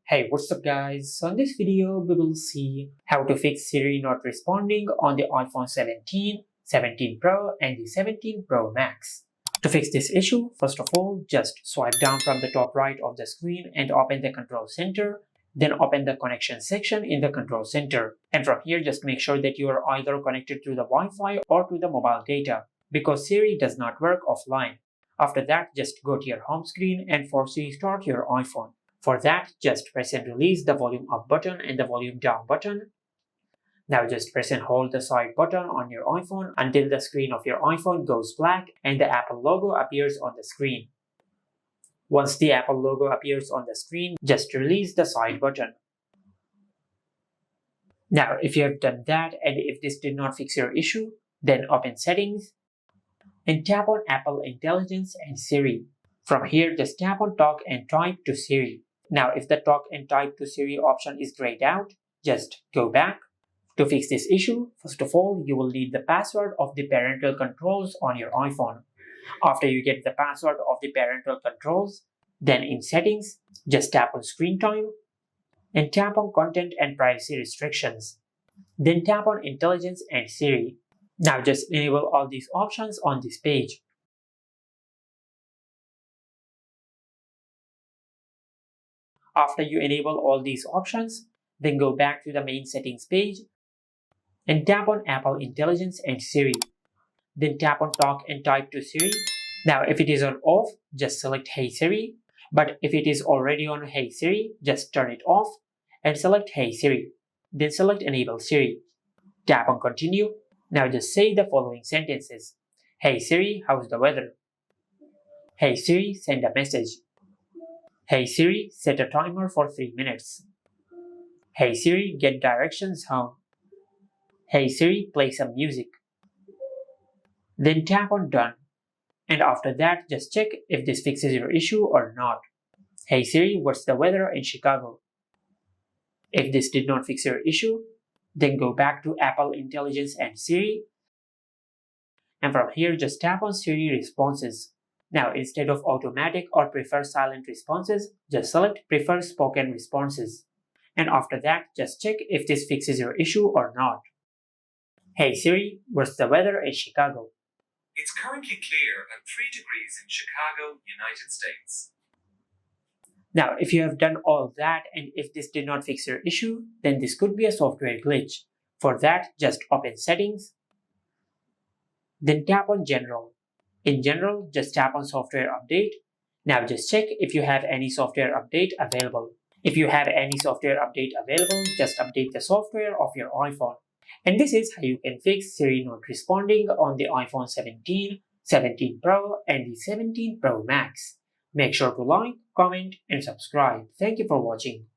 Hey, what's up guys? So in this video, we will see how to fix Siri not responding on the iPhone 17, 17 Pro and the 17 Pro Max. To fix this issue, first of all, just swipe down from the top right of the screen and open the control center. Then open the connection section in the control center. And from here, just make sure that you are either connected to the Wi-Fi or to the mobile data, because Siri does not work offline. After that, just go to your home screen and force restart your iPhone. For that, just press and release the volume up button and the volume down button. Now just press and hold the side button on your iPhone until the screen of your iPhone goes black and the Apple logo appears on the screen. Once the Apple logo appears on the screen, just release the side button. Now, if you have done that and if this did not fix your issue, then open Settings and tap on Apple Intelligence and Siri. From here, just tap on Talk and Type to Siri. Now, if the Talk and Type to Siri option is grayed out, just go back. To fix this issue, first of all, you will need the password of the parental controls on your iPhone. After you get the password of the parental controls, then in Settings, just tap on Screen Time and tap on Content and Privacy Restrictions. Then tap on Intelligence and Siri. Now just enable all these options on this page. After you enable all these options, then go back to the main settings page and tap on Apple Intelligence and Siri. Then tap on Talk and Type to Siri. Now if it is on off, just select Hey Siri. But if it is already on Hey Siri, just turn it off and select Hey Siri. Then select Enable Siri. Tap on Continue. Now just say the following sentences. Hey Siri, how's the weather? Hey Siri, send a message. Hey Siri, set a timer for 3 minutes. Hey Siri, get directions home. Hey Siri, play some music. Then tap on Done. And after that, just check if this fixes your issue or not. Hey Siri, what's the weather in Chicago? If this did not fix your issue, then go back to Apple Intelligence and Siri. And from here, just tap on Siri Responses. Now, instead of automatic or prefer silent responses, just select Prefer Spoken Responses. And after that, just check if this fixes your issue or not. Hey Siri, what's the weather in Chicago? It's currently clear at 3 degrees in Chicago, United States. Now, if you have done all that and if this did not fix your issue, then this could be a software glitch. For that, just open Settings, then tap on General. In General, just tap on Software Update. Now just check if you have any software update available. If you have any software update available, just update the software of your iPhone. And this is how you can fix Siri not responding on the iPhone 17, 17 Pro and the 17 Pro Max. Make sure to like, comment and subscribe. Thank you for watching.